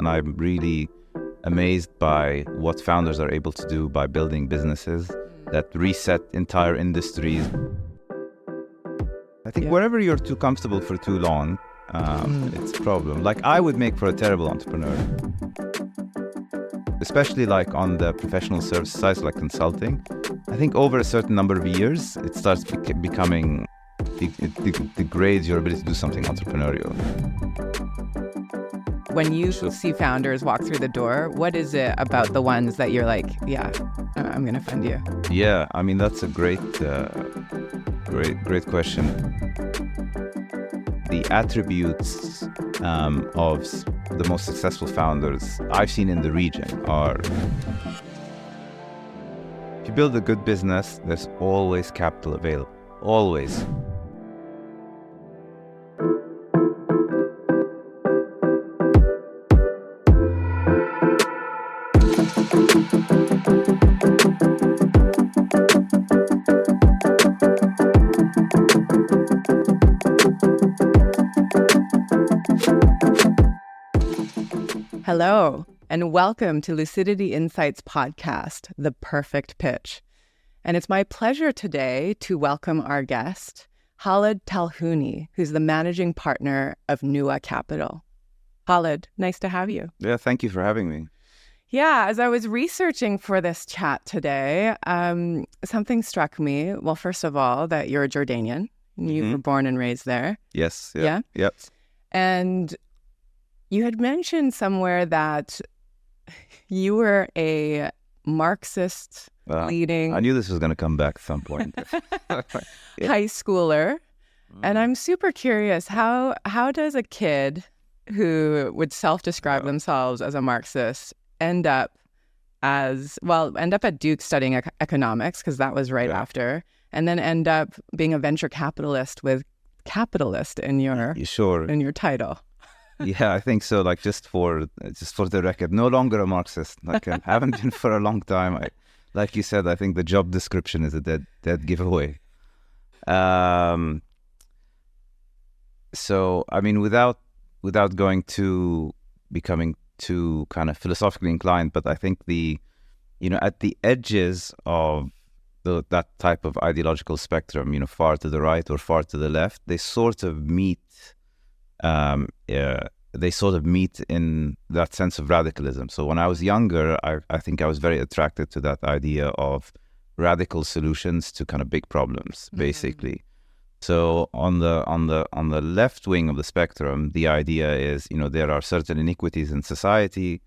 And I'm really amazed by what founders are able to do by building businesses that reset entire industries. I think wherever you're too comfortable for too long, it's a problem. Like, I would make for a terrible entrepreneur, especially like on the professional service side, like consulting. I think over a certain number of years, it starts becoming, it degrades your ability to do something entrepreneurial. When you see founders walk through the door, what is it about the ones that you're like, yeah, I'm going to fund you? Yeah, I mean, that's a great question. The attributes of the most successful founders I've seen in the region are, if you build a good business, there's always capital available, always. Hello, and welcome to Lucidity Insights podcast, The Perfect Pitch. And it's my pleasure today to welcome our guest, Khaled Talhouni, who's the managing partner of Nuwa Capital. Khaled, nice to have you. Yeah, thank you for having me. Yeah, as I was researching for this chat today, something struck me. Well, first of all, that you're a Jordanian. You were born and raised there. Yes. Yeah. Yep. And you had mentioned somewhere that you were a Marxist leading... I knew this was going to come back at some point. high schooler. And I'm super curious, how does a kid who would self-describe themselves as a Marxist end up at Duke studying economics, because that was right after, and then end up being a venture capitalist with capitalist in your title? Yeah, I think so. Like, just for the record, no longer a Marxist. Like, I haven't been for a long time. Like you said, I think the job description is a dead giveaway. So, I mean, without going to becoming too kind of philosophically inclined, but I think at the edges of that type of ideological spectrum, far to the right or far to the left, they sort of meet. They sort of meet in that sense of radicalism. So when I was younger, I think I was very attracted to that idea of radical solutions to kind of big problems, basically. So on the left wing of the spectrum, the idea is, there are certain iniquities in society,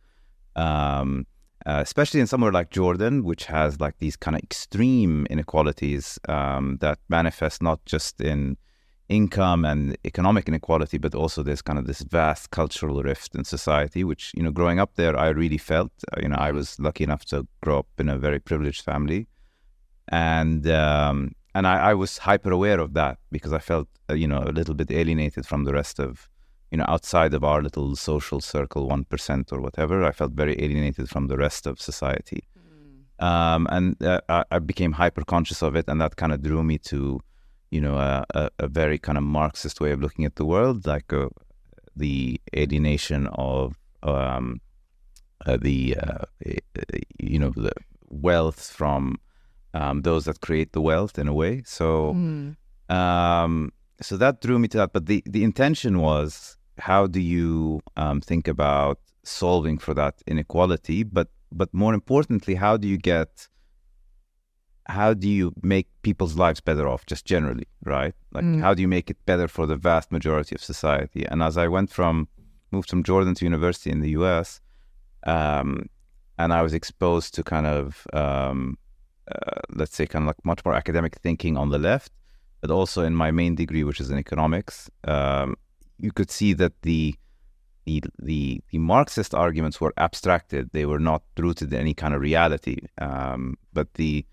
especially in somewhere like Jordan, which has like these kind of extreme inequalities that manifest not just in income and economic inequality, but also there's kind of this vast cultural rift in society, which, growing up there, I really felt. I was lucky enough to grow up in a very privileged family, and I was hyper aware of that because I felt, a little bit alienated from the rest of, outside of our little social circle, 1% or whatever. I felt very alienated from the rest of society, and I became hyper conscious of it, and that kind of drew me to a very kind of Marxist way of looking at the world, like the alienation of the wealth from those that create the wealth, in a way. So so that drew me to that. But the intention was, how do you think about solving for that inequality? But more importantly, how do you make people's lives better off, just generally, right? Like, how do you make it better for the vast majority of society? And as I moved from Jordan to university in the US, and I was exposed to kind of, let's say, kind of like much more academic thinking on the left, but also in my main degree, which is in economics, you could see that the Marxist arguments were abstracted. They were not rooted in any kind of reality. But the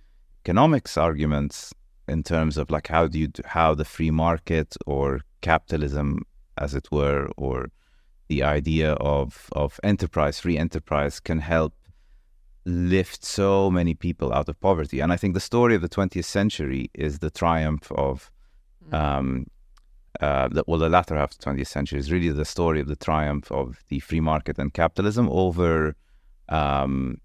economics arguments, in terms of like how the free market or capitalism, as it were, or the idea of free enterprise can help lift so many people out of poverty. And I think the story of the 20th century is the triumph of the latter half of the 20th century is really the story of the triumph of the free market and capitalism over to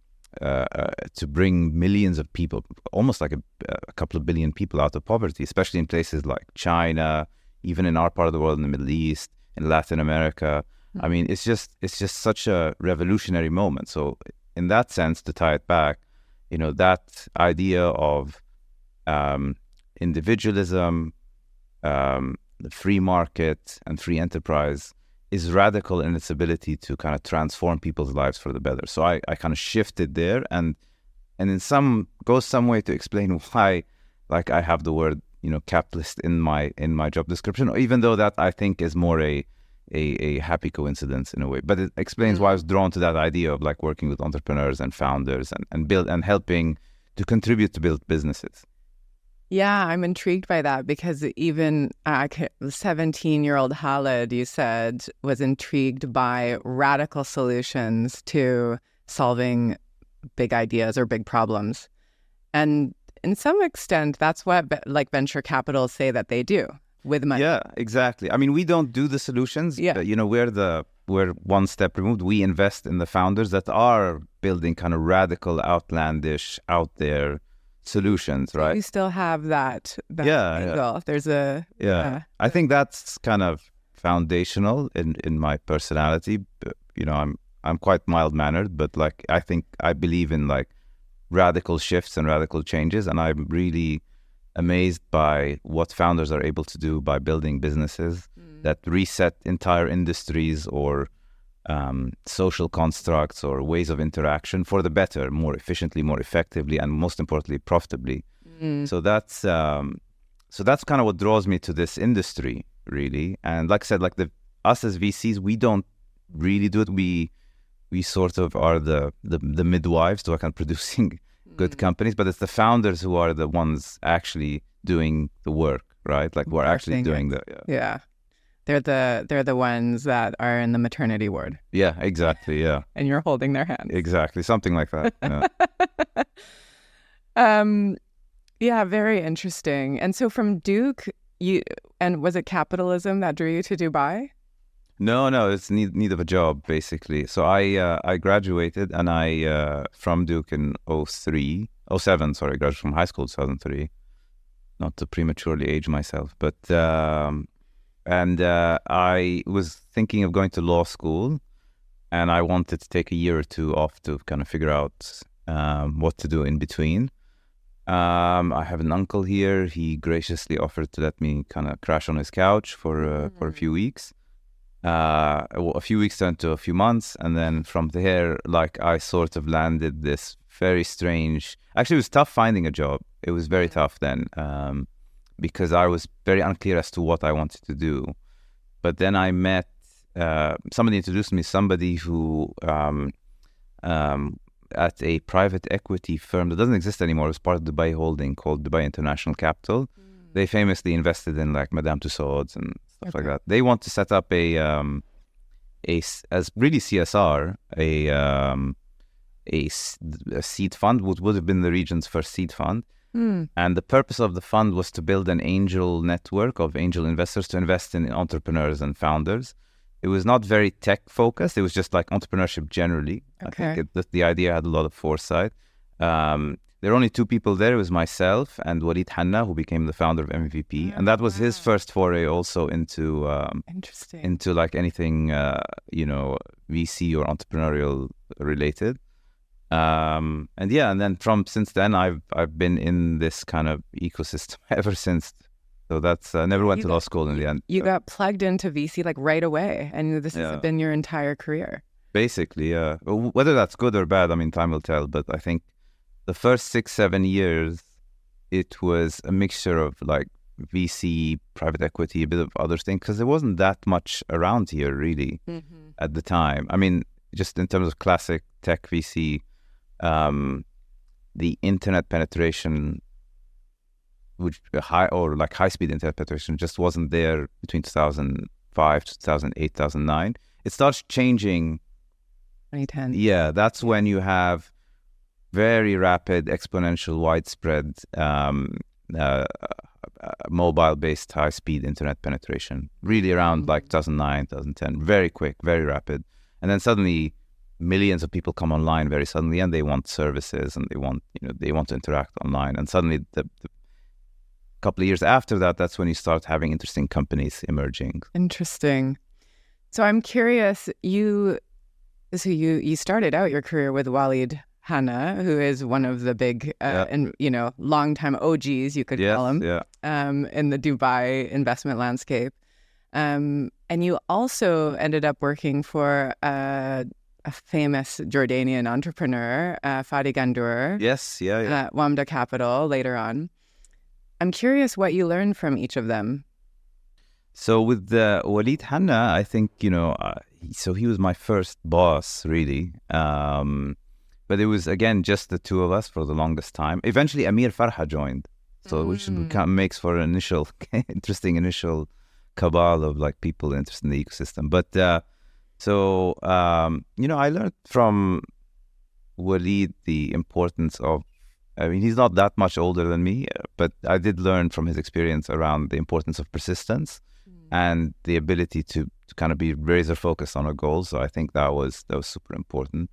bring millions of people, almost like a couple of billion people out of poverty, especially in places like China, even in our part of the world, in the Middle East, in Latin America. I mean, it's just such a revolutionary moment. So in that sense, to tie it back, that idea of individualism, the free market and free enterprise is radical in its ability to kind of transform people's lives for the better. So I kind of shifted there, and in goes some way to explain why, like, I have the word capitalist in my job description, even though that I think is more a happy coincidence in a way. But it explains why I was drawn to that idea of like working with entrepreneurs and founders and build and helping to contribute to build businesses. Yeah, I'm intrigued by that because even 17-year-old Khaled, you said, was intrigued by radical solutions to solving big ideas or big problems. And in some extent, that's what like venture capitals say that they do with money. Yeah, exactly. I mean, we don't do the solutions. Yeah. We're one step removed. We invest in the founders that are building kind of radical, outlandish, out there solutions, right? You still have that angle. Yeah. There's a I think that's kind of foundational in my personality. I'm quite mild mannered, but like I believe in like radical shifts and radical changes, and I'm really amazed by what founders are able to do by building businesses that reset entire industries or social constructs or ways of interaction for the better, more efficiently, more effectively, and most importantly, profitably. So that's kind of what draws me to this industry, really. And like I said, like us as VCs, we don't really do it. We sort of are the midwives to kind of producing good companies, but it's the founders who are the ones actually doing the work, right? Like who are actually doing yeah. They're the ones that are in the maternity ward. Yeah, exactly. Yeah. And you're holding their hands. Exactly. Something like that. Yeah. Yeah, very interesting. And so from Duke, was it capitalism that drew you to Dubai? No, it's need of a job, basically. So I graduated and from Duke in 07, sorry, I graduated from high school in 2003. Not to prematurely age myself, but and I was thinking of going to law school, and I wanted to take a year or two off to kind of figure out what to do in between. I have an uncle here. He graciously offered to let me kind of crash on his couch for a few weeks. A few weeks turned to a few months, and then from there, like, I sort of landed this very strange. Actually, it was tough finding a job. It was very tough then, because I was very unclear as to what I wanted to do. But then I met somebody introduced me to somebody who at a private equity firm that doesn't exist anymore. It was part of Dubai Holding called Dubai International Capital. They famously invested in like Madame Tussauds and stuff like that. They want to set up as really CSR, a seed fund, which would have been the region's first seed fund. And the purpose of the fund was to build an angel network of angel investors to invest in entrepreneurs and founders. It was not very tech focused. It was just like entrepreneurship generally. Okay. I think the idea had a lot of foresight. There were only two people there. It was myself and Walid Hanna, who became the founder of MVP. And that was his first foray also into interesting, into like anything, VC or entrepreneurial related. And then since then, I've been in this kind of ecosystem ever since. So that's never went to law school in the end. You got plugged into VC like right away, and this has been your entire career. Basically, yeah. Whether that's good or bad, I mean, time will tell. But I think the first 6-7 years, it was a mixture of like VC, private equity, a bit of other things, because there wasn't that much around here really at the time. I mean, just in terms of classic tech VC, the internet penetration, which high speed internet penetration, just wasn't there between 2005 to 2008, 2009. It starts changing 2010. Yeah, that's when you have very rapid, exponential, widespread mobile-based high-speed internet penetration, really around like 2009, 2010, very quick, very rapid. And then suddenly millions of people come online very suddenly, and they want services, and they want to interact online. And suddenly the couple of years after that, that's when you start having interesting companies emerging. Interesting. So I'm curious, you started out your career with Walid Hanna, who is one of the big and longtime OGs, you could call him, in the Dubai investment landscape. And you also ended up working for a famous Jordanian entrepreneur, Fadi Gandour. Yes, At Wamda Capital later on. I'm curious what you learned from each of them. So with the Walid Hanna, I think, so he was my first boss, really. But it was, again, just the two of us for the longest time. Eventually, Amir Farha joined, which makes for an interesting initial cabal of like people interested in the ecosystem. But I learned from Walid the importance of, he's not that much older than me, but I did learn from his experience around the importance of persistence and the ability to kind of be razor focused on a goal. So I think that was super important.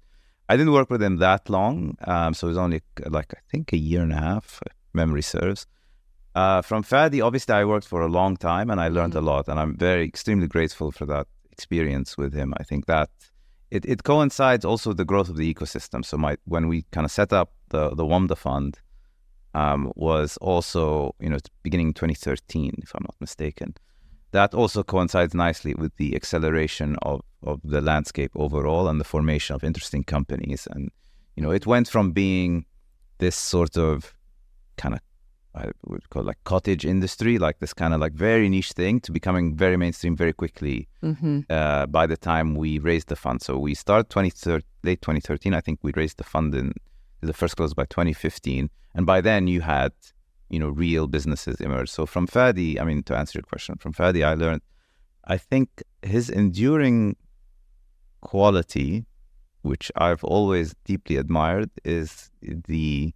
I didn't work with him that long, so it was only I think a year and a half, if memory serves. From Fadi, obviously I worked for a long time and I learned a lot, and I'm extremely grateful for that experience with him. I think that it coincides also with the growth of the ecosystem. So when we kind of set up the Wamda Fund, was also, beginning 2013, if I'm not mistaken. That also coincides nicely with the acceleration of the landscape overall and the formation of interesting companies. And, it went from being this sort of kind of, I would call it like cottage industry, like this kind of like very niche thing, to becoming very mainstream very quickly by the time we raised the fund. So we started late 2013. I think we raised the fund in the first close by 2015. And by then you had, real businesses emerge. So from Fadi, to answer your question, from Fadi, I learned, I think his enduring quality, which I've always deeply admired, is the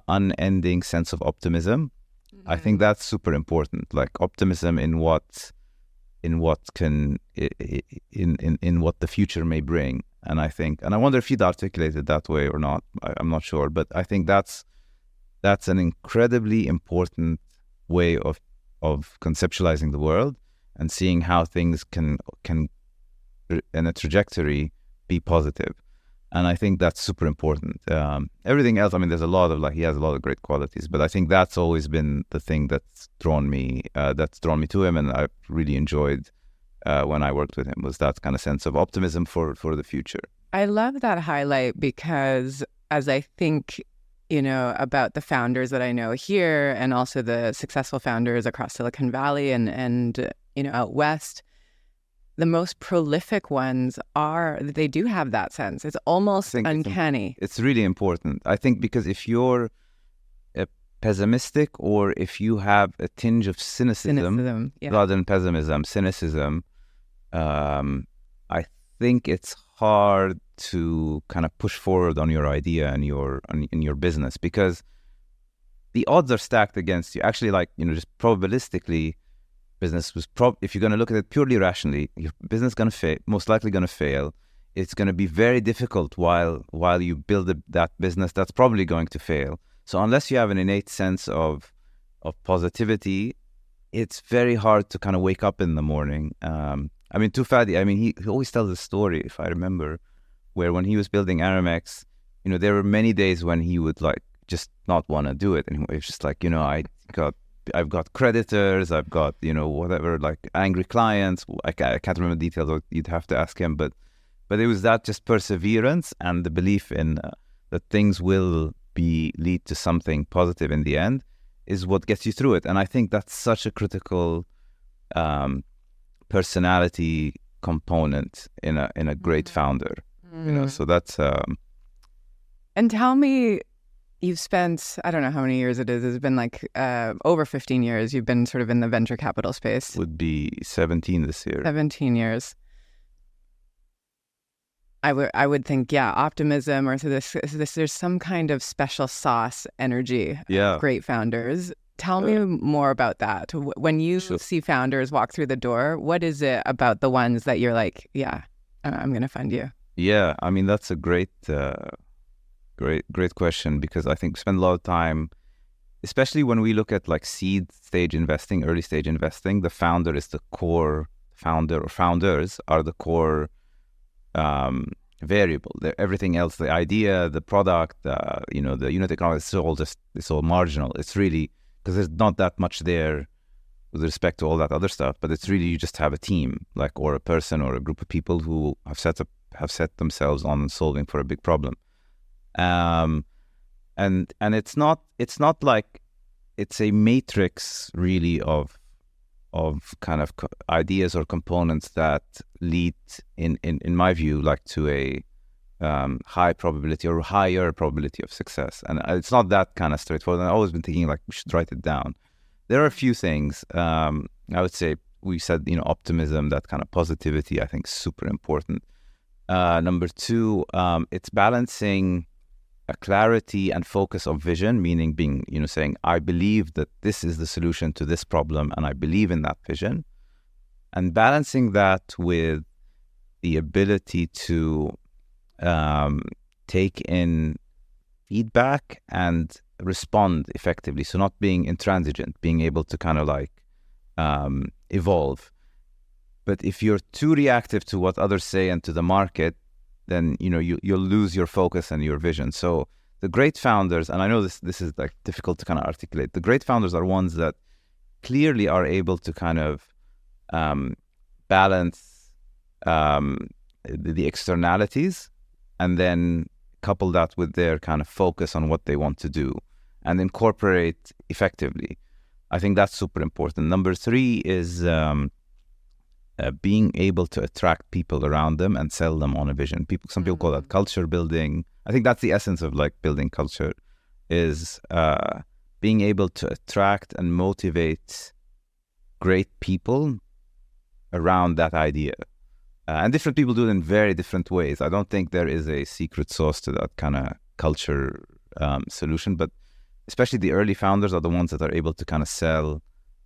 unending sense of optimism. I think that's super important. Like optimism in what the future may bring. And I wonder if he'd articulate it that way or not. I'm not sure, but I think that's an incredibly important way of conceptualizing the world and seeing how things can in a trajectory be positive. And I think that's super important. Everything else, there's a lot of he has a lot of great qualities, but I think that's always been the thing that's drawn me to him, and I've really enjoyed when I worked with him, was that kind of sense of optimism for the future. I love that highlight because as I think, about the founders that I know here and also the successful founders across Silicon Valley and out west, the most prolific ones they do have that sense. It's almost uncanny. It's really important, I think, because if you're pessimistic or if you have a tinge of cynicism rather than pessimism, cynicism, I think it's hard to kind of push forward on your idea and in your business, because the odds are stacked against you. Actually, just probabilistically, business was if you're going to look at it purely rationally, your business is going to fail, most likely going to fail. It's going to be very difficult while you build that business that's probably going to fail. So unless you have an innate sense of positivity, it's very hard to kind of wake up in the morning. To Fadi, he always tells a story, if I remember, where when he was building Aramex, there were many days when he would just not want to do it anymore. It's just I've got creditors, I've got, whatever, angry clients. I can't remember details, you'd have to ask him. But it was that just perseverance and the belief in that things will lead to something positive in the end is what gets you through it. And I think that's such a critical personality component in a great founder. So that's... And tell me, you've spent, I don't know how many years it is. It's been over 15 years. You've been sort of in the venture capital space. Would be 17 this year. 17 years. I would think, optimism, or there's some kind of special sauce energy of great founders. Tell me more about that. When you see founders walk through the door, what is it about the ones that you're like, yeah, I'm going to fund you? Yeah, I mean, that's a great question, because I think we spend a lot of time, especially when we look at like seed stage investing, early stage investing, the founder is the core founder, or founders are the core variable. Everything else, the idea, the product, the unit economics, it's all marginal. It's really, because there's not that much there with respect to all that other stuff, but it's really, you just have a team, like, or a person or a group of people who have set themselves on solving for a big problem. And it's not like it's a matrix really of kind of ideas or components that lead in my view, like, to a high probability or higher probability of success. And it's not that kind of straightforward. And I've always been thinking, like, we should write it down. There are a few things. I would say, we said, optimism, that kind of positivity, I think, is super important. Number two, it's balancing a clarity and focus of vision, meaning being, saying, I believe that this is the solution to this problem, and I believe in that vision. And balancing that with the ability to take in feedback and respond effectively. So not being intransigent, being able to kind of like evolve. But if you're too reactive to what others say and to the market, then you'll lose your focus and your vision. So the great founders, and I know this is like difficult to kind of articulate, the great founders are ones that clearly are able to kind of balance the externalities, and then couple that with their kind of focus on what they want to do and incorporate effectively. I think that's super important. Number three is being able to attract people around them and sell them on a vision. Some people call that culture building. I think that's the essence of like building culture, is being able to attract and motivate great people around that idea. And different people do it in very different ways. I don't think there is a secret sauce to that kind of culture solution, but especially the early founders are the ones that are able to kind of sell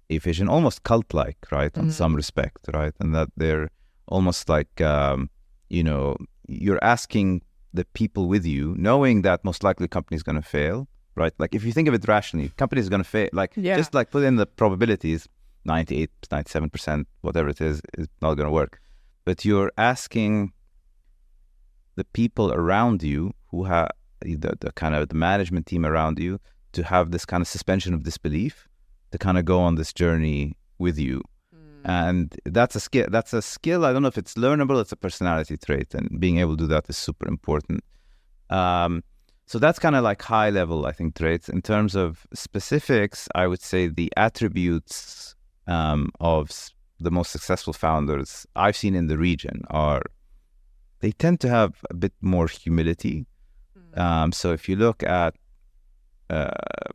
a vision, almost cult-like, right, in some respect, right? And that they're almost like, you're asking the people with you, knowing that most likely the company is going to fail, right? Like, if you think of it rationally, company is going to fail. Like, just like put in the probabilities, 98, 97%, whatever it is not going to work. But you're asking the people around you who have the kind of the management team around you to have this kind of suspension of disbelief, to kind of go on this journey with you. And that's a skill. I don't know if it's learnable. It's a personality trait, and being able to do that is super important. So that's kind of like high level, I think, traits. In terms of specifics, I would say the attributes of the most successful founders I've seen in the region they tend to have a bit more humility. So if you look at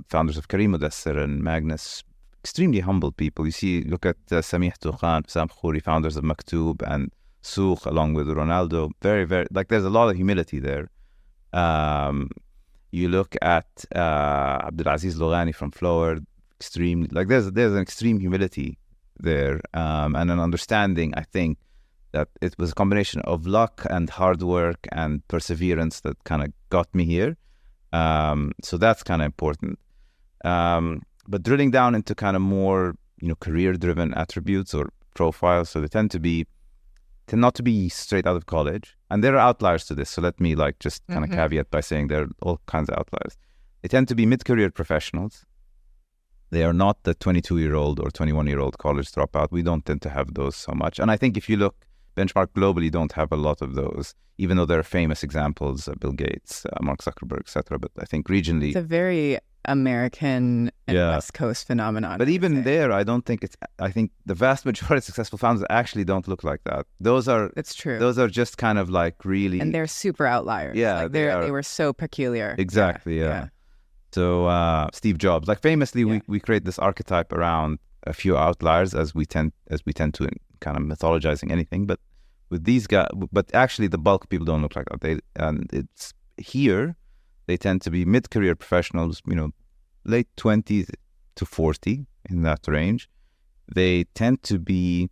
founders of Karim Mudassir and Magnus, extremely humble people. Look at Samih Tukhan, Sam Khouri, founders of Maktoub, and Souk, along with Ronaldo. Very, very, like, there's a lot of humility there. You look at Abdulaziz Loghani from Flower, extremely, like, there's an extreme humility there, and an understanding, I think, that it was a combination of luck and hard work and perseverance that kind of got me here. So that's kind of important. But drilling down into kind of more, career-driven attributes or profiles, so they tend not to be straight out of college. And there are outliers to this, so let me just kind of caveat by saying there are all kinds of outliers. They tend to be mid-career professionals. They are not the 22-year-old or 21-year-old college dropout. We don't tend to have those so much. And I think if you look, benchmark globally, don't have a lot of those, even though there are famous examples, Bill Gates, Mark Zuckerberg, etc. But I think regionally, it's a very American and West Coast phenomenon. But even there, I think the vast majority of successful founders actually don't look like that. It's true. Those are just kind of like really, and they're super outliers. Yeah, like they were so peculiar. Exactly. Yeah. So Steve Jobs, like, famously, we create this archetype around a few outliers, as we tend to in kind of mythologizing anything. But with these guys, but actually the bulk of people don't look like that. It's here. They tend to be mid-career professionals, late 20s, to 40, in that range. They tend to be,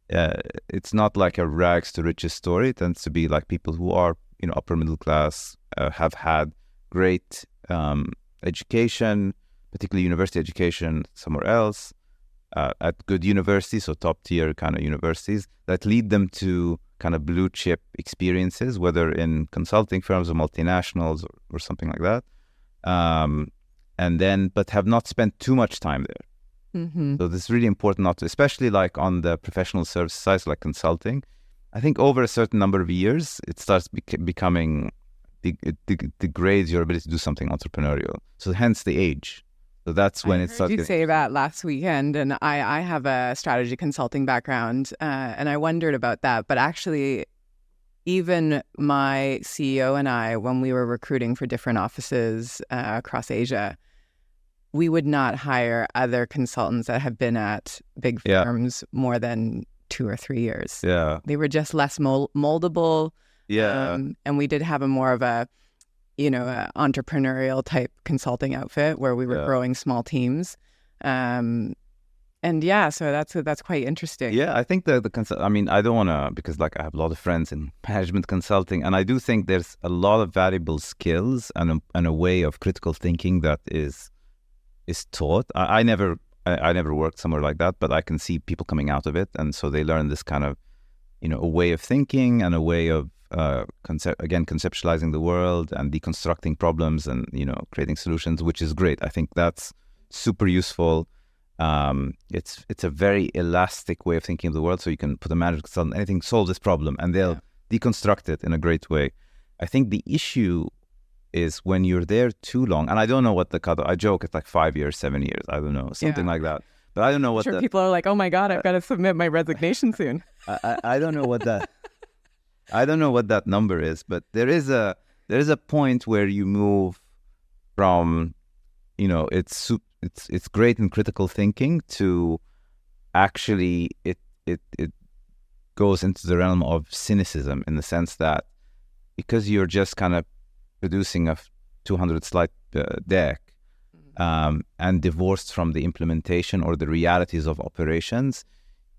it's not like a rags to riches story. It tends to be like people who are, upper middle class, have had great education, particularly university education somewhere else, at good universities, so top tier kind of universities that lead them to kind of blue chip experiences, whether in consulting firms or multinationals or something like that. But have not spent too much time there. Mm-hmm. So this is really important not to, especially like on the professional service side, so like consulting. I think over a certain number of years, it starts becoming, it degrades your ability to do something entrepreneurial. So hence the age. So that's when it starts. I heard you say that last weekend, and I have a strategy consulting background, and I wondered about that. But actually, even my CEO and I, when we were recruiting for different offices across Asia, we would not hire other consultants that have been at big firms more than 2 or 3 years. Yeah. They were just less moldable. Yeah. And we did have a more of a entrepreneurial type consulting outfit where we were growing small teams. So that's quite interesting. Yeah, I think I don't want to, because like I have a lot of friends in management consulting, and I do think there's a lot of valuable skills and a way of critical thinking that is taught. I never worked somewhere like that, but I can see people coming out of it, and so they learn this kind of, a way of thinking and a way of conceptualizing the world and deconstructing problems and creating solutions, which is great. I think that's super useful. It's a very elastic way of thinking of the world. So you can put a management consultant, anything, solve this problem, and they'll deconstruct it in a great way. I think the issue is when you're there too long, and I don't know what the cutoff. I joke it's like 5 years, 7 years. I don't know, something like that. But I don't know what. I'm sure people are like, oh my God, I've got to submit my resignation soon. I don't know what that. I don't know what that number is, but there is a point where you move from, it's great in critical thinking to actually it goes into the realm of cynicism, in the sense that because you're just kind of producing a 200 slide deck and divorced from the implementation or the realities of operations,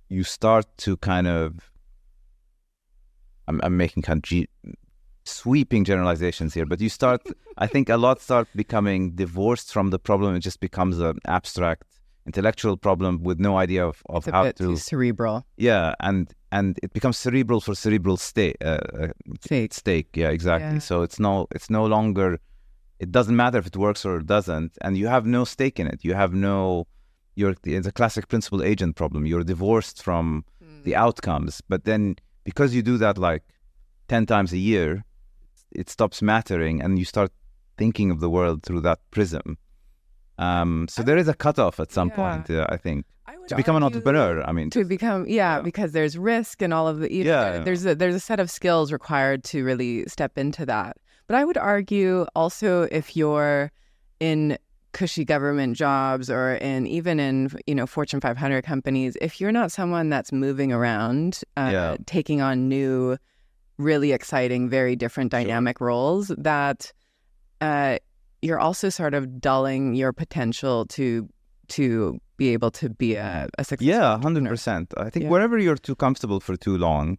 you start to kind of, I'm making kind of sweeping generalizations here, but you start, I think a lot start becoming divorced from the problem. It just becomes an abstract intellectual problem with no idea of it's how a bit to. too cerebral. Yeah, and it becomes cerebral for cerebral stake. Yeah, exactly. Yeah. So it's no longer. It doesn't matter if it works or it doesn't, and you have no stake in it. You have no. It's a classic principal agent problem. You're divorced from the outcomes, but then because you do that like 10 times a year, it stops mattering, and you start thinking of the world through that prism. So there is a cutoff at some point, I think, to become an entrepreneur. I mean, because there's risk and all of the. There's a set of skills required to really step into that. But I would argue also, if you're in cushy government jobs or even in Fortune 500 companies, if you're not someone that's moving around, taking on new, really exciting, very different dynamic roles, that you're also sort of dulling your potential to be able to be a successful. Yeah, 100%. I think wherever you're too comfortable for too long,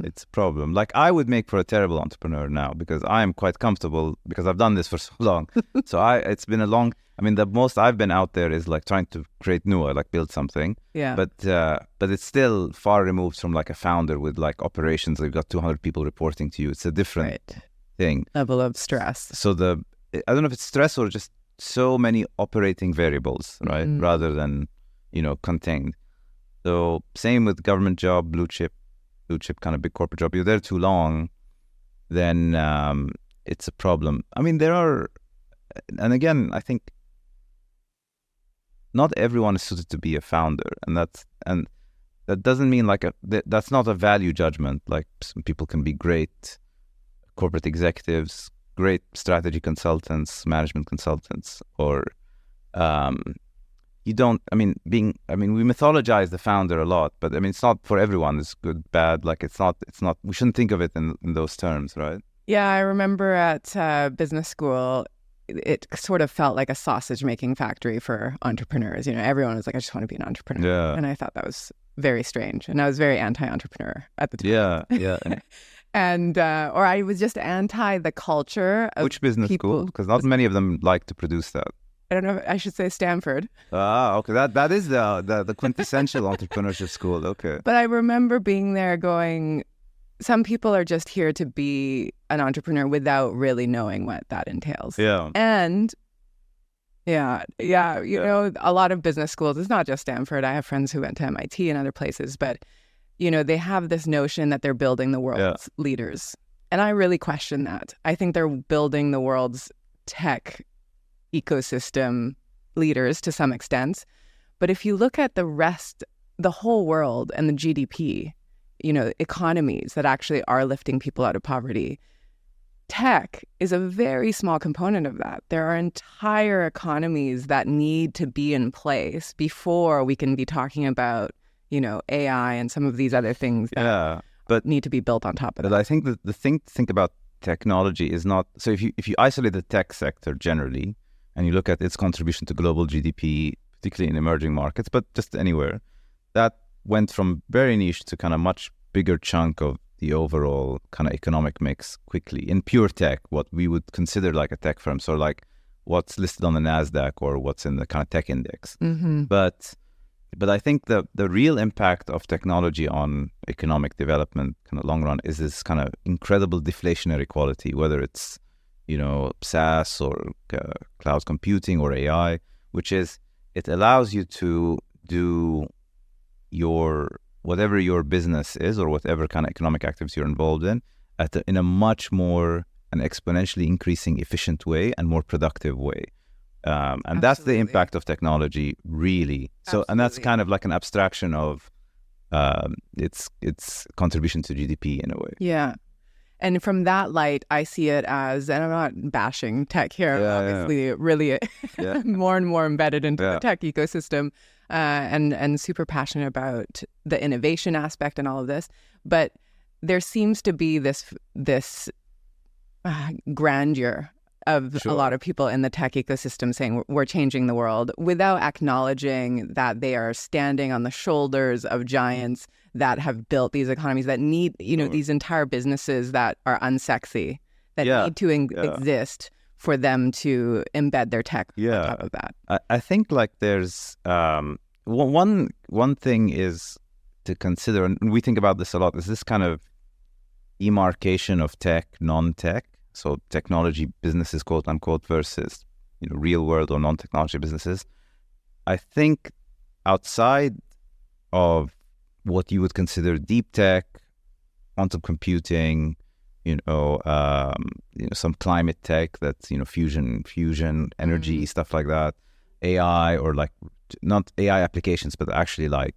it's a problem. Like I would make for a terrible entrepreneur now, because I am quite comfortable because I've done this for so long. So it's been a long. I mean, the most I've been out there is like trying to create Nuwa, like build something. Yeah. But it's still far removed from like a founder with like operations. You've got 200 people reporting to you. It's a different thing. Level of stress. So I don't know if it's stress or just so many operating variables, right? Rather than, contained. So same with government job, blue chip kind of big corporate job. You're there too long, then it's a problem. I mean, and again, I think not everyone is suited to be a founder, and that doesn't mean that's not a value judgment. Like some people can be great corporate executives, great strategy consultants, management consultants, or we mythologize the founder a lot, but I mean, it's not for everyone. It's good, bad. Like it's not, we shouldn't think of it in those terms, right? Yeah, I remember at business school, it sort of felt like a sausage making factory for entrepreneurs. Everyone was like, I just want to be an entrepreneur. Yeah. And I thought that was very strange. And I was very anti-entrepreneur at the time. Yeah. And or I was just anti the culture of Which business people. school? Because not many of them like to produce that. I don't know. I should say Stanford. Okay. That is the quintessential entrepreneurship school. Okay. But I remember being there going, some people are just here to be an entrepreneur without really knowing what that entails. Yeah. And a lot of business schools, it's not just Stanford. I have friends who went to MIT and other places, but, they have this notion that they're building the world's leaders. And I really question that. I think they're building the world's tech ecosystem leaders to some extent. But if you look at the whole world and the GDP, economies that actually are lifting people out of poverty, tech is a very small component of that. There are entire economies that need to be in place before we can be talking about, AI and some of these other things that need to be built on top of that. But I think that the thing to think about technology is not, so if you isolate the tech sector generally and you look at its contribution to global GDP, particularly in emerging markets, but just anywhere, that went from very niche to kind of much bigger chunk of the overall kind of economic mix quickly in pure tech, what we would consider like a tech firm. So like what's listed on the NASDAQ or what's in the kind of tech index. Mm-hmm. But I think the real impact of technology on economic development kind of long run is this kind of incredible deflationary quality, whether it's, SaaS or cloud computing or AI, which is it allows you to do whatever your business is or whatever kind of economic activities you're involved in in a much more an exponentially increasing efficient way and more productive way. And that's the impact of technology, really. So, and that's kind of like an abstraction of its contribution to GDP in a way. Yeah. And from that light, I see it as, and I'm not bashing tech here, obviously really more and more embedded into the tech ecosystem and super passionate about the innovation aspect and all of this. But there seems to be this grandeur of a lot of people in the tech ecosystem saying we're changing the world without acknowledging that they are standing on the shoulders of giants that have built these economies that need, these entire businesses that are unsexy, that need to exist for them to embed their tech on top of that. I think like there's one thing is to consider, and we think about this a lot, is this kind of demarcation of tech, non-tech. So technology businesses, quote unquote, versus real world or non-technology businesses. I think outside of what you would consider deep tech, quantum computing, some climate tech that's fusion energy, stuff like that, AI or like not AI applications, but actually like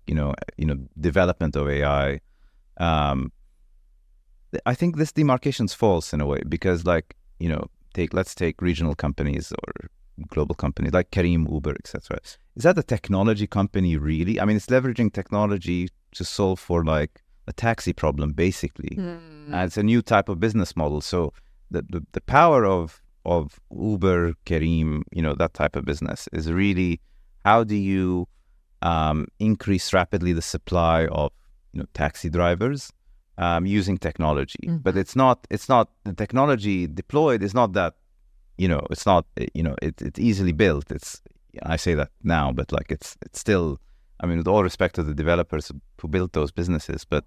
development of AI. I think this demarcation's false in a way because let's take regional companies or global companies like Careem, Uber, etc. Is that a technology company really? I mean, it's leveraging technology to solve for like a taxi problem basically. And it's a new type of business model. So the power of Uber, Careem, that type of business is really how do you increase rapidly the supply of taxi drivers using technology. But it's not the technology deployed is not that it's easily built. I say that now, but like it's still, I mean, with all respect to the developers who built those businesses, but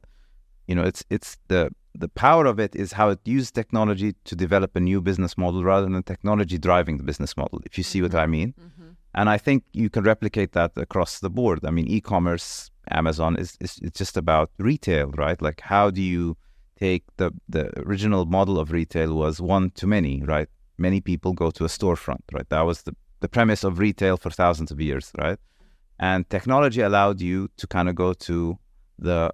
it's the power of it is how it uses technology to develop a new business model rather than technology driving the business model, if you see what I mean. And I think you can replicate that across the board. I mean, e-commerce, Amazon it's just about retail, right? Like how do you take the original model of retail was one to many, right? Many people go to a storefront, right? That was the premise of retail for thousands of years, right? And technology allowed you to kind of go to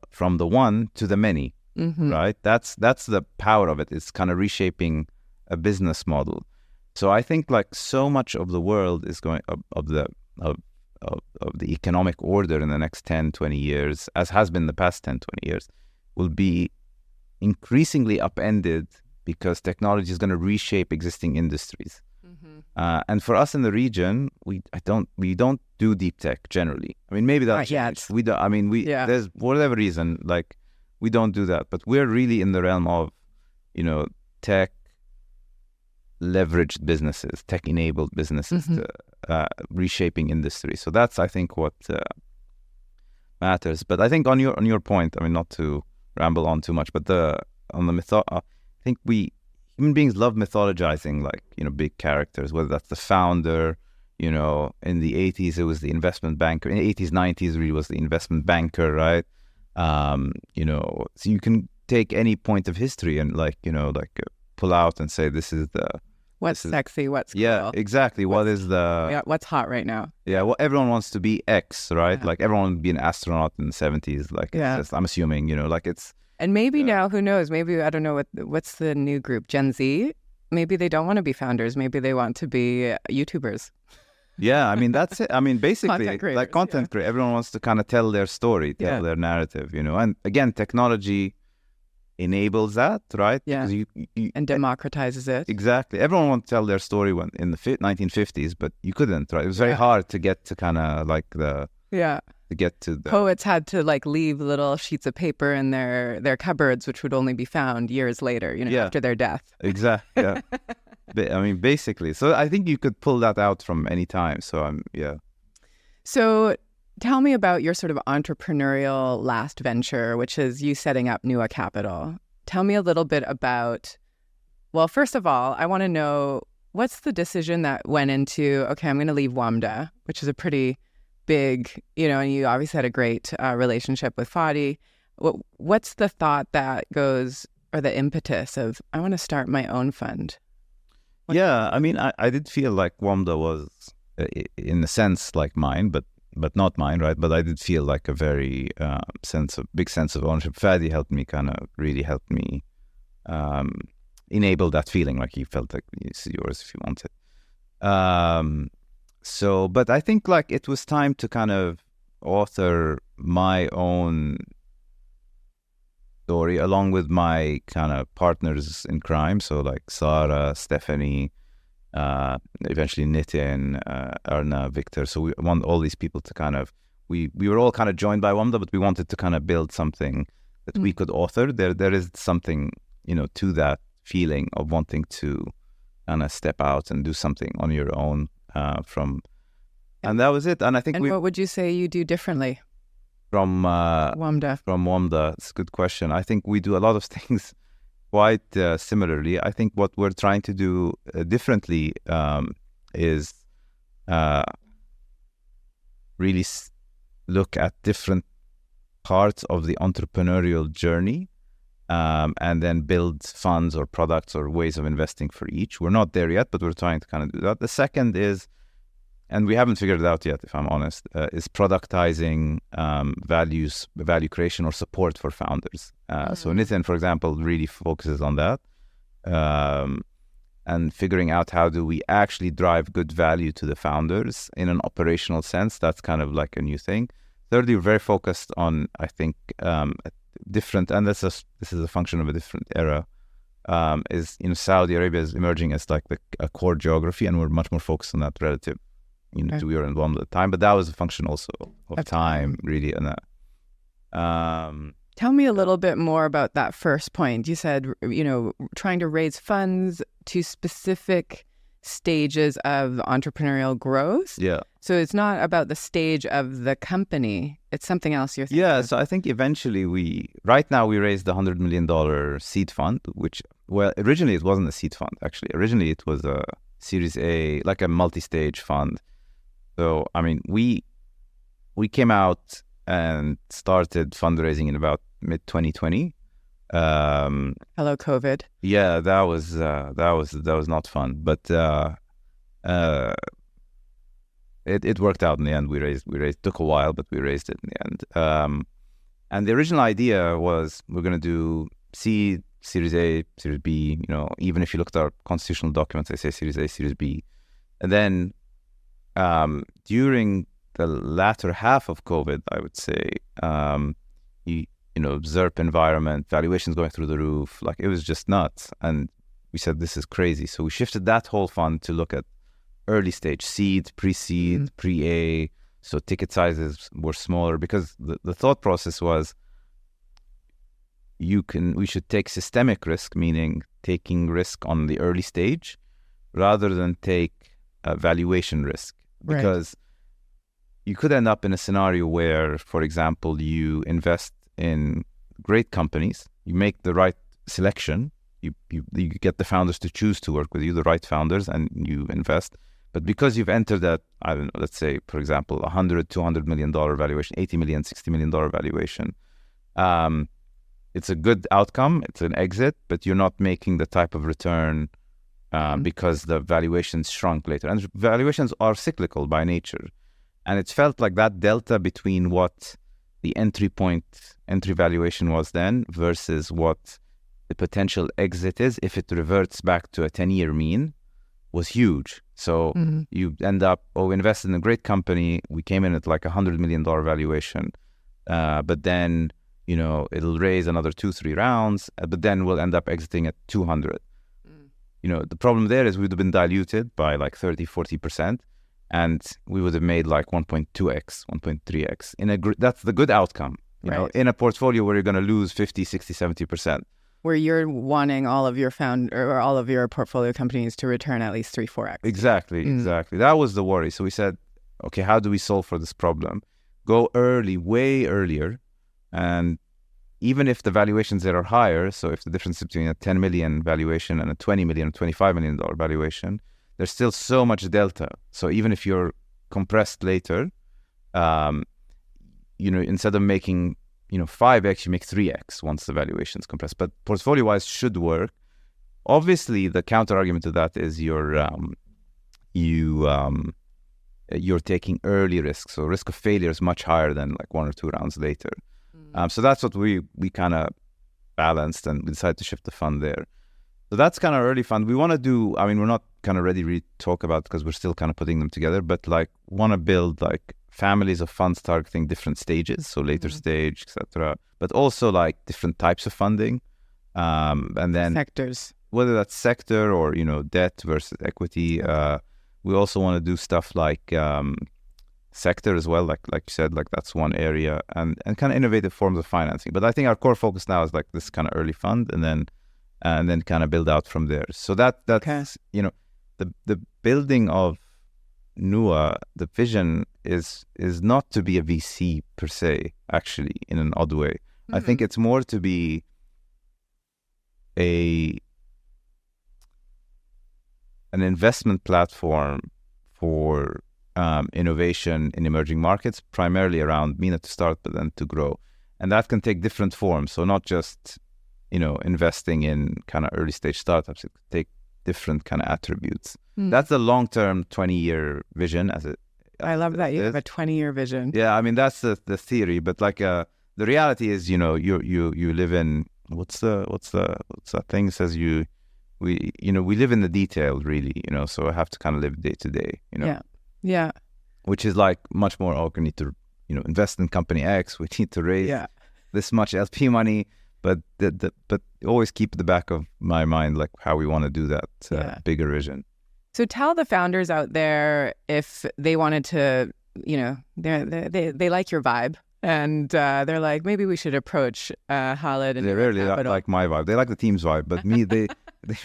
from the one to the many, right? That's the power of it. It's kind of reshaping a business model. So I think like so much of the world is going of the economic order in the next 10, 20 years, as has been the past 10, 20 years, will be increasingly upended because technology is going to reshape existing industries. And for us in the region, we don't do deep tech generally. I mean, maybe that's we don't. I mean, there's for whatever reason, like we don't do that. But we're really in the realm of, tech leveraged businesses, tech enabled businesses, to, reshaping industry. So that's, I think, what matters. But I think on your point, I mean, not to ramble on too much, but I think human beings love mythologizing, like, big characters, whether that's the founder, in the 80s, it was the investment banker. In the 80s, 90s, really was the investment banker, right? So you can take any point of history and pull out and say, this is what's sexy, what's cool. Yeah, exactly. What's hot right now? Yeah, well, everyone wants to be X, right? Yeah. Like everyone wanted to be an astronaut in the 70s. Like, I'm assuming, it's... And maybe now, who knows? Maybe, I don't know, what's the new group, Gen Z? Maybe they don't want to be founders. Maybe they want to be YouTubers. Yeah, I mean, that's it. I mean, basically, content creators. Everyone wants to kind of tell their story, tell their narrative, And again, technology enables that, right? Yeah, and democratizes it. Exactly. Everyone wants to tell their story in the 1950s, but you couldn't, right? It was very hard to get to kind of to get to the... Poets had to leave little sheets of paper in their cupboards, which would only be found years later, after their death. Exactly. Yeah. I mean, basically. So I think you could pull that out from any time. So So tell me about your sort of entrepreneurial last venture, which is you setting up Nuwa Capital. Tell me a little bit about, well, first of all, I want to know, what's the decision that went into, okay, I'm going to leave WAMDA, which is a pretty big, and you obviously had a great relationship with Fadi. What's the thought that goes, or the impetus of, I want to start my own fund? Yeah, I mean, I did feel like WAMDA was, in a sense, like mine, but not mine, right? But I did feel like a very big sense of ownership. Fadi really helped me enable that feeling, like he felt like it's yours if you want it. But I think it was time to kind of author my own story along with my kind of partners in crime. So like Sarah, Stephanie, eventually Nitin, Erna, Victor. So we want all these people to kind of, we were all kind of joined by WAMDA, but we wanted to kind of build something that we could author. There is something, to that feeling of wanting to kind of step out and do something on your own. And that was it. And I think what would you say you do differently from WAMDA? From WAMDA, it's a good question. I think we do a lot of things quite similarly. I think what we're trying to do differently is really look at different parts of the entrepreneurial journey and then build funds or products or ways of investing for each. We're not there yet, but we're trying to kind of do that. The second is, and we haven't figured it out yet, if I'm honest, is productizing value creation or support for founders. So Nitin, for example, really focuses on that and figuring out how do we actually drive good value to the founders in an operational sense. That's kind of like a new thing. Thirdly, we're very focused on, I think, different, and this is a function of a different era, is Saudi Arabia is emerging as like a core geography, and we're much more focused on that relative to we were in WAMDA at the time, but that was a function also of time, really. And tell me a little bit more about that first point. You said, trying to raise funds to specific stages of entrepreneurial growth. Yeah. So it's not about the stage of the company. It's something else you're thinking. Yeah. So I think eventually right now we raised the $100 million seed fund, which, well, originally it wasn't a seed fund, actually. Originally it was a Series A, like a multi-stage fund. So, I mean, we came out and started fundraising in about mid-2020. Hello, COVID. Yeah, that was not fun, but it worked out in the end. We raised. Took a while, but we raised it in the end. And the original idea was we're going to do seed, Series A, Series B. Even if you look at our constitutional documents, they say Series A, Series B, and then during the latter half of COVID, I would say, ZERP environment, valuations going through the roof, like it was just nuts. And we said, this is crazy. So we shifted that whole fund to look at early stage, seed, pre-seed, pre-A. So ticket sizes were smaller because the thought process was we should take systemic risk, meaning taking risk on the early stage rather than take a valuation risk. Because you could end up in a scenario where, for example, you invest in great companies, you make the right selection, you get the founders to choose to work with you, the right founders, and you invest. But because you've entered that, I don't know, let's say, for example, $100, $200 million valuation, $80 million, $60 million valuation, it's a good outcome, it's an exit, but you're not making the type of return because the valuations shrunk later. And valuations are cyclical by nature. And it's felt like that delta between what the entry valuation was then versus what the potential exit is if it reverts back to a 10-year mean was huge. So you end up, we invested in a great company. We came in at like $100 million valuation. But then, it'll raise another 2-3 rounds, but then we'll end up exiting at 200. The problem there is we would have been diluted by like 30-40%, and we would have made like 1.2x, 1.3x. That's the good outcome. You know, in a portfolio where you're going to lose 50, 60, 70%. Where you're wanting all of your all of your portfolio companies to return at least 3-4x. Exactly. That was the worry. So we said, okay, how do we solve for this problem? Go early, way earlier. And even if the valuations there are higher, so if the difference between a 10 million valuation and a 20 million, $25 million valuation, there's still so much delta. So even if you're compressed later, instead of making 5x, you make 3x once the valuation is compressed. But portfolio-wise should work. Obviously, the counter-argument to that is you're taking early risks. So risk of failure is much higher than like 1 or 2 rounds later. So that's what we kind of balanced, and we decided to shift the fund there. So that's kind of early fund. We want to do, we're not kind of ready to talk about because we're still kind of putting them together, but like want to build like families of funds targeting different stages, so later stage, etc. But also like different types of funding, and then sectors, whether that's sector or debt versus equity. We also want to do stuff like sector as well, like you said, like that's one area, and kind of innovative forms of financing. But I think our core focus now is like this kind of early fund, and then kind of build out from there. So that's the building of Nuwa, the vision is not to be a VC per se, actually, in an odd way. I think it's more to be an investment platform for innovation in emerging markets, primarily around MENA to start, but then to grow. And that can take different forms. So not just, investing in kind of early stage startups, it could take different kind of attributes. That's the long-term 20-year vision. I love that you have a 20-year vision. Yeah, that's the theory, but like the reality is, you live in what's that thing says we live in the detail, really, so I have to kind of live day to day, Yeah. Which is like much more, we need to, invest in company X, we need to raise this much LP money, but always keep at the back of my mind like how we want to do that bigger vision. So tell the founders out there, if they wanted to, they like your vibe, and they're like, maybe we should approach Khaled. And they rarely like my vibe. They like the team's vibe, but me, they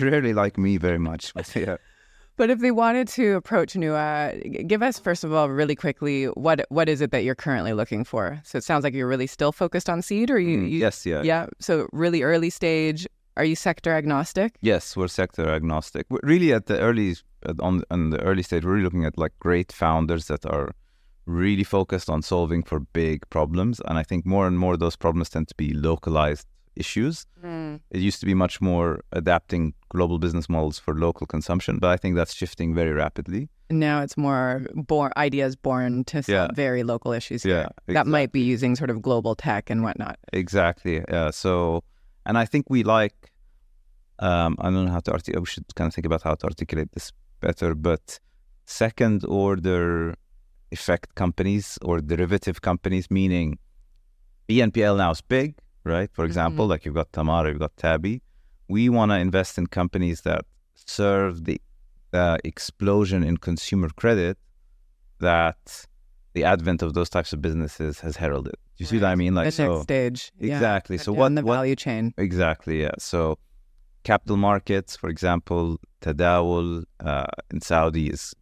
rarely like me very much. But yeah. But if they wanted to approach Nuwa, give us, first of all, really quickly, what is it that you're currently looking for? So it sounds like you're really still focused on seed, or you yes, yeah. Yeah, so really early stage. Are you sector agnostic? Yes, we're sector agnostic. We're really on the early stage, we're really looking at like great founders that are really focused on solving for big problems. And I think more and more those problems tend to be localized issues. It used to be much more adapting global business models for local consumption, but I think that's shifting very rapidly. Now it's more ideas born to solve very local issues here. Exactly. That might be using sort of global tech and whatnot. Exactly. And I think we like, I don't know how to articulate, we should kind of think about how to articulate this better, but second order effect companies or derivative companies, meaning BNPL now is big, right? For example, like you've got Tamara, you've got Tabby. We want to invest in companies that serve the explosion in consumer credit that the advent of those types of businesses has heralded. Do you see what I mean? Like, the next stage. Exactly. So what the value chain. Exactly. Yeah. So capital markets, for example, Tadawul in Saudi is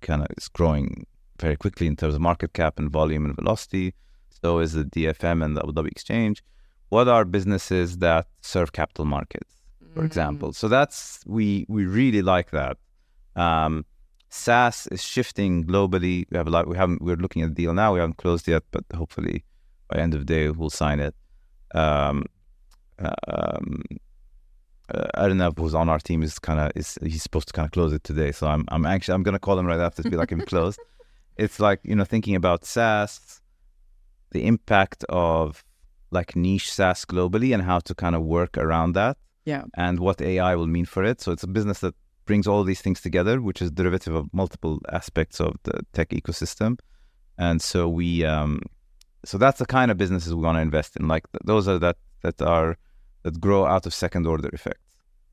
growing very quickly in terms of market cap and volume and velocity. So is the DFM and the Abu Dhabi Exchange. What are businesses that serve capital markets, for example? So we really like that. SaaS is shifting globally. We're looking at a deal now. We haven't closed yet, but hopefully by end of the day we'll sign it. Arnav, who's on our team, he's supposed to close it today. So I'm anxious. I'm gonna call him right after to be like, him closed. It's like, thinking about SaaS, the impact of like niche SaaS globally and how to work around that. Yeah. And what AI will mean for it. So it's a business that brings all these things together, which is derivative of multiple aspects of the tech ecosystem. And so so that's the kind of businesses we want to invest in. Like those are that grow out of second order effects.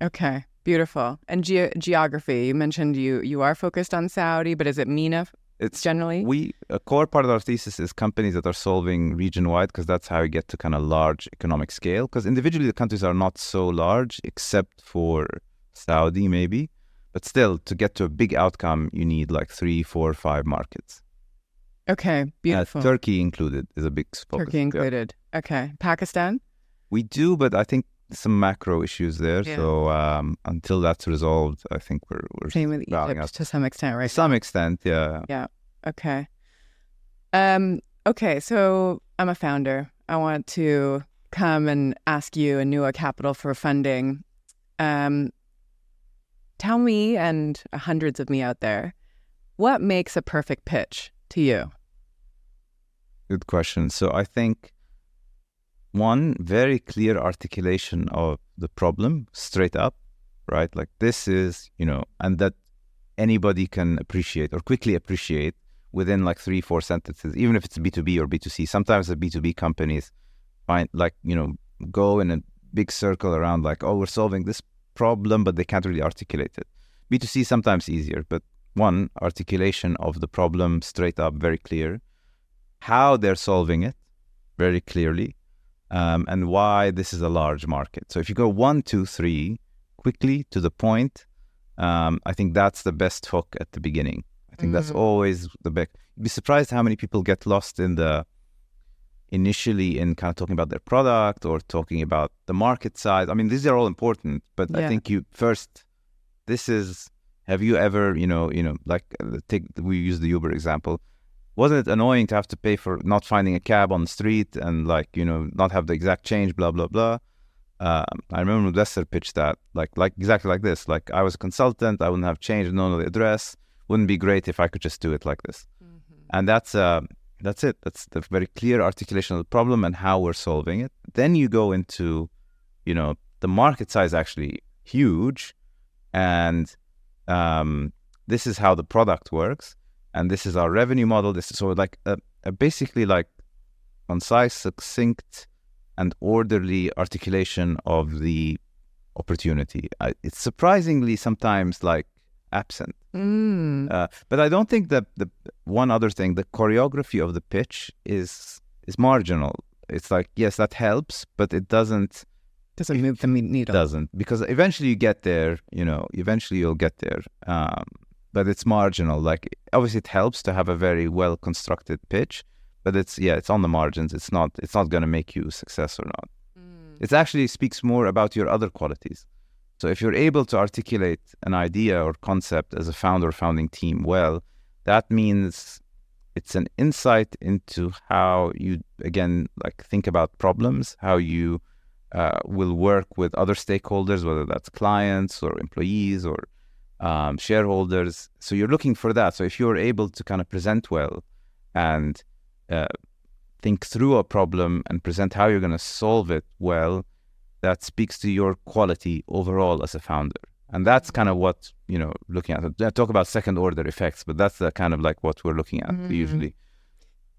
Okay, beautiful. And geography, you mentioned you are focused on Saudi, but is it MENA? It's generally a core part of our thesis is companies that are solving region wide, because that's how you get to large economic scale. Because individually the countries are not so large, except for Saudi maybe, but still to get to a big outcome you need like 3, 4, 5 markets. Okay, beautiful. Turkey included is a big focus. Turkey included. Yeah. Okay, Pakistan. We do, but I think some macro issues there. Yeah. So until that's resolved, I think we're same with Egypt to some extent, right? To some extent, yeah. Yeah. Okay. Okay. So I'm a founder. I want to come and ask you and Nuwa Capital for funding. Tell me and hundreds of me out there, what makes a perfect pitch to you? Good question. So I think one, very clear articulation of the problem straight up, right? Like this is, and that anybody can appreciate or quickly appreciate within like 3, 4 sentences, even if it's B2B or B2C. Sometimes the B2B companies go in a big circle around like, oh, we're solving this problem, but they can't really articulate it. B2C sometimes easier, but one, articulation of the problem straight up, very clear. How they're solving it very clearly. And why this is a large market. So if you go 1, 2, 3, quickly to the point, I think that's the best hook at the beginning. I think that's always the best. You'd be surprised how many people get lost initially in talking about their product or talking about the market size. I mean, these are all important, but I think have you ever, we use the Uber example. Wasn't it annoying to have to pay for not finding a cab on the street and not have the exact change, blah, blah, blah. I remember Mudassir pitched that like exactly like this. Like I was a consultant, I wouldn't have changed, don't know the address. Wouldn't be great if I could just do it like this. And that's it. That's the very clear articulation of the problem and how we're solving it. Then you go into, the market size actually huge. And this is how the product works. And this is our revenue model. This is so like basically like concise, succinct, and orderly articulation of the opportunity. It's surprisingly sometimes like absent. But I don't think that the one other thing, the choreography of the pitch is marginal. It's like, yes, that helps, but it doesn't move the needle. Doesn't, because eventually you get there. Eventually you'll get there. But it's marginal. Like obviously it helps to have a very well constructed pitch, but it's on the margins. It's not going to make you success or not. It actually speaks more about your other qualities. So if you're able to articulate an idea or concept as a founder or founding team well, that means it's an insight into how you again think about problems, how you will work with other stakeholders, whether that's clients or employees or shareholders. So you're looking for that. So if you're able to present well and think through a problem and present how you're going to solve it well, that speaks to your quality overall as a founder. And that's what, looking at. I talk about second order effects, but that's the what we're looking at usually.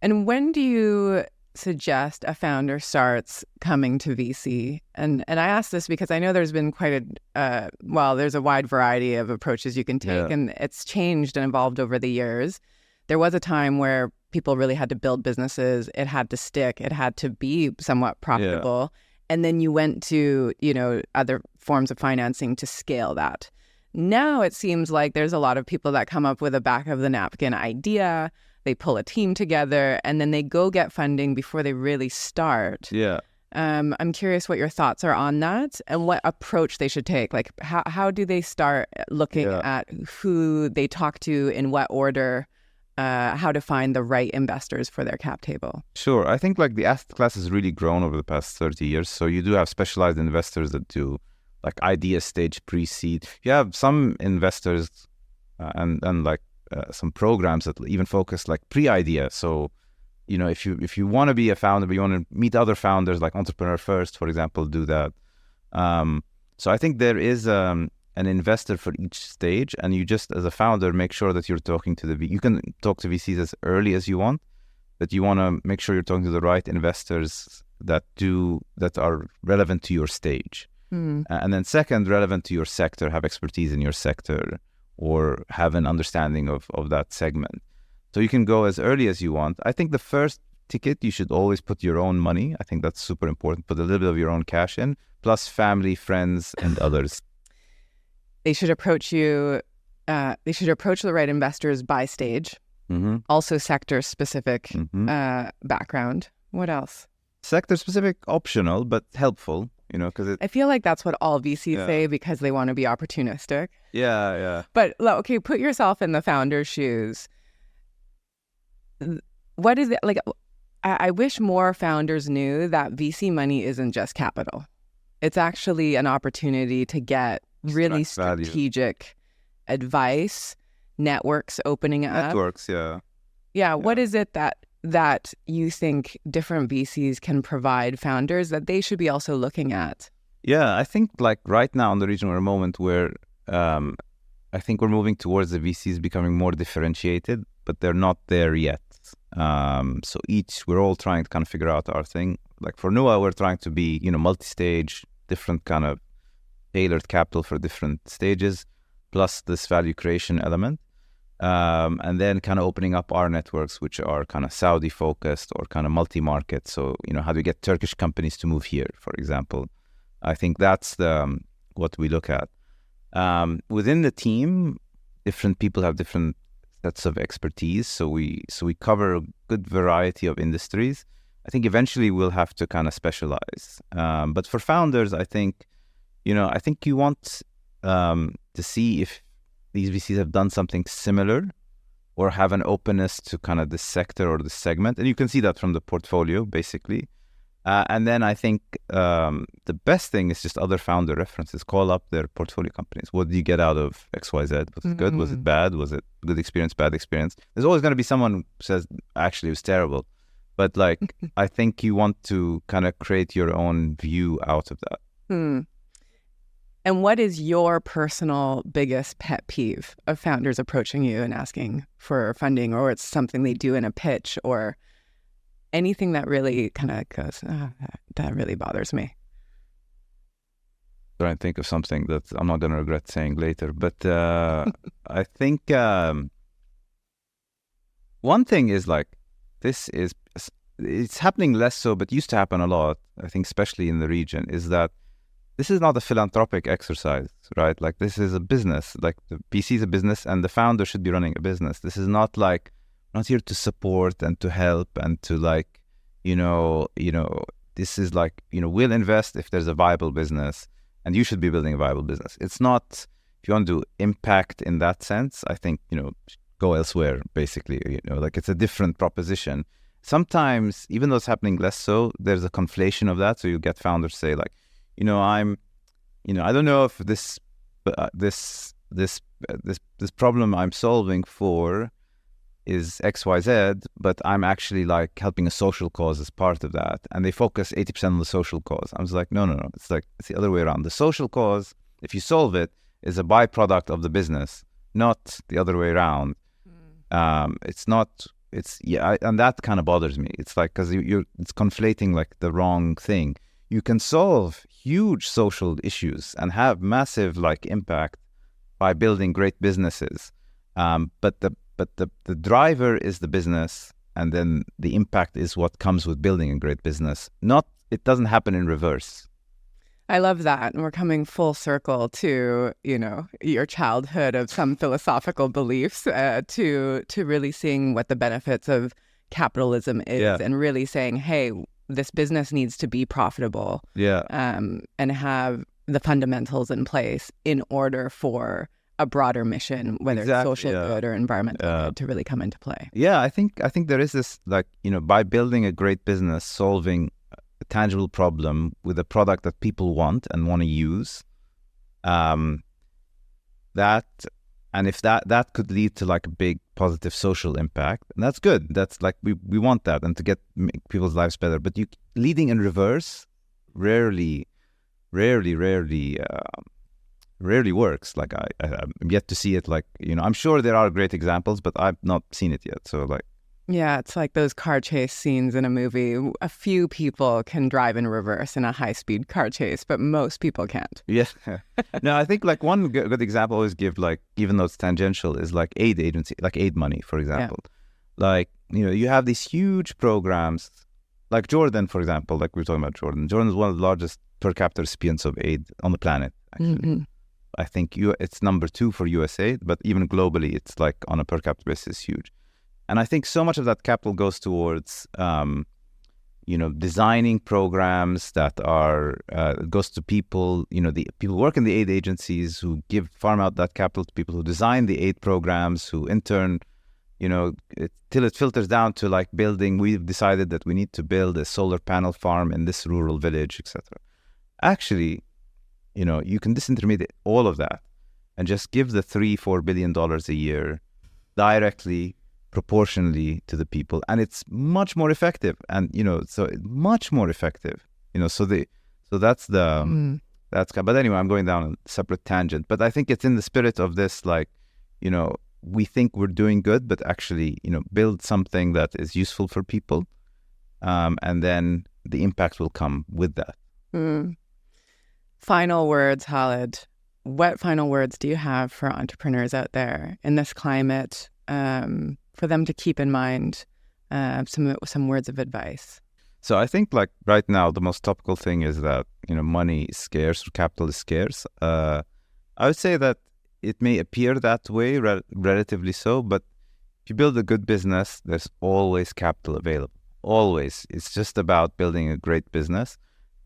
And when do you suggest a founder starts coming to VC? And I ask this because I know there's been quite there's a wide variety of approaches you can take, and it's changed and evolved over the years. There was a time where people really had to build businesses. It had to stick. It had to be somewhat profitable. And then you went to, other forms of financing to scale that. Now it seems like there's a lot of people that come up with a back of the napkin idea. They pull a team together and then they go get funding before they really start. Yeah. I'm curious what your thoughts are on that and what approach they should take. Like, how do they start looking at who they talk to, in what order, how to find the right investors for their cap table? Sure. I think like the asset class has really grown over the past 30 years. So you do have specialized investors that do like idea stage pre-seed. You have some investors and like some programs that even focus like pre-idea. So, if you want to be a founder, but you want to meet other founders, like Entrepreneur First, for example, do that. So I think there is an investor for each stage, and you just, as a founder, make sure that you're talking to you can talk to VCs as early as you want, but you want to make sure you're talking to the right investors that are relevant to your stage. And then second, relevant to your sector, have expertise in your sector, or have an understanding of that segment. So you can go as early as you want. I think the first ticket, you should always put your own money. I think that's super important. Put a little bit of your own cash in, plus family, friends, and others. They should approach you. They should approach the right investors by stage. Also sector-specific background. What else? Sector-specific, optional, but helpful. Because I feel like that's what all VCs say because they want to be opportunistic. Yeah. But okay, put yourself in the founder's shoes. What is it like? I wish more founders knew that VC money isn't just capital. It's actually an opportunity to get really strategic advice, networks opening up. Networks, yeah. Yeah. What is it that you think different VCs can provide founders that they should be also looking at? Yeah, I think like right now in the region, we're a moment where I think we're moving towards the VCs becoming more differentiated, but they're not there yet. So we're all trying to kind of figure out our thing. Like for Nuwa, we're trying to be, multi-stage, different kind of tailored capital for different stages, plus this value creation element. And then kind of opening up our networks, which are kind of Saudi focused or kind of multi-market. So, how do we get Turkish companies to move here, for example? I think that's what we look at. Within the team, different people have different sets of expertise. So we cover a good variety of industries. I think eventually we'll have to kind of specialize. But for founders, I think you want to see if these VCs have done something similar or have an openness to kind of this sector or this segment. And you can see that from the portfolio, basically. And then I think the best thing is just other founder references. Call up their portfolio companies. What did you get out of XYZ? Was it good? Was it bad? Was it good experience, bad experience? There's always going to be someone who says, actually, it was terrible. But like, I think you want to kind of create your own view out of that. And what is your personal biggest pet peeve of founders approaching you and asking for funding, or it's something they do in a pitch, or anything that really kind of goes, that really bothers me? Try and think of something that I'm not going to regret saying later. But I think one thing is like, it's happening less so, but used to happen a lot, I think, especially in the region, is that this is not a philanthropic exercise, right? Like this is a business, like the VC is a business and the founder should be running a business. This is not like, not here to support and to help and to like, this is like, we'll invest if there's a viable business and you should be building a viable business. It's not, if you want to do impact in that sense, I think, go elsewhere, basically, like it's a different proposition. Sometimes, even though it's happening less so, there's a conflation of that. So you get founders say like, I don't know if this problem I'm solving for is XYZ, but I'm actually like helping a social cause as part of that. And they focus 80% on the social cause. I was like, no. It's the other way around. The social cause, if you solve it, is a byproduct of the business, not the other way around. It's not and that kind of bothers me. It's like, because it's conflating like the wrong thing. You can solve huge social issues and have massive like impact by building great businesses, but the driver is the business, and then the impact is what comes with building a great business. It doesn't happen in reverse. I love that. And we're coming full circle to, your childhood of some philosophical beliefs, to really seeing what the benefits of capitalism is, and really saying, hey, this business needs to be profitable, and have the fundamentals in place in order for a broader mission, whether it's social good or environmental good, to really come into play. Yeah, I think there is this, like, by building a great business, solving a tangible problem with a product that people want and want to use, and if that could lead to like a big positive social impact, and that's good. That's like, we want that, and to make people's lives better. But leading in reverse rarely works. Like I'm yet to see it. Like, I'm sure there are great examples, but I've not seen it yet. So like, yeah, it's like those car chase scenes in a movie. A few people can drive in reverse in a high-speed car chase, but most people can't. Yeah. No, I think like one good example I always give, like, even though it's tangential, is like aid agency, like aid money, for example. Yeah. Like, you have these huge programs, like Jordan, for example, like we were talking about Jordan. Jordan is one of the largest per capita recipients of aid on the planet, actually. Mm-hmm. I think it's number 2 for USAID, but even globally, it's like on a per capita basis, huge. And I think so much of that capital goes towards, designing programs that goes to people, the people who work in the aid agencies, who farm out that capital to people who design the aid programs, who in turn, till it filters down to like building. We've decided that we need to build a solar panel farm in this rural village, etc. Actually, you can disintermediate all of that and just give the $3-4 billion a year directly, proportionally to the people, and it's much more effective. And much more effective. That's but anyway, I'm going down a separate tangent. But I think it's in the spirit of this, like, we think we're doing good, but actually, build something that is useful for people, and then the impact will come with that. Final words, Khaled. What final words do you have for entrepreneurs out there in this climate, for them to keep in mind, some words of advice? So I think, like, right now, the most topical thing is that, money is scarce, or capital is scarce. I would say that it may appear that way, relatively so, but if you build a good business, there's always capital available. Always. It's just about building a great business.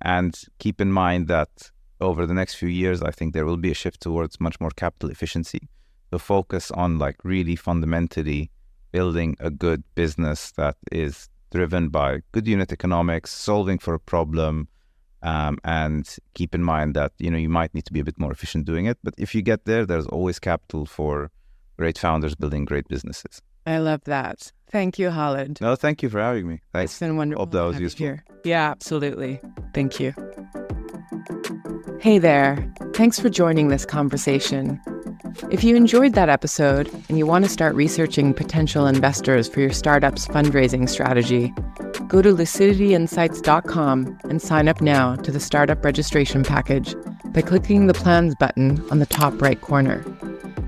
And keep in mind that over the next few years, I think there will be a shift towards much more capital efficiency. So focus on, like, really fundamentally building a good business that is driven by good unit economics, solving for a problem, and keep in mind that, you might need to be a bit more efficient doing it. But if you get there, there's always capital for great founders building great businesses. I love that. Thank you, Khaled. No, thank you for having me. Thanks. It's been wonderful. Hope that was useful. Here. Yeah, absolutely. Thank you. Hey there. Thanks for joining this conversation. If you enjoyed that episode and you want to start researching potential investors for your startup's fundraising strategy, go to lucidityinsights.com and sign up now to the startup registration package by clicking the plans button on the top right corner.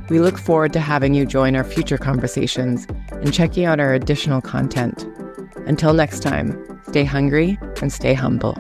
We look forward to having you join our future conversations and checking out our additional content. Until next time, stay hungry and stay humble.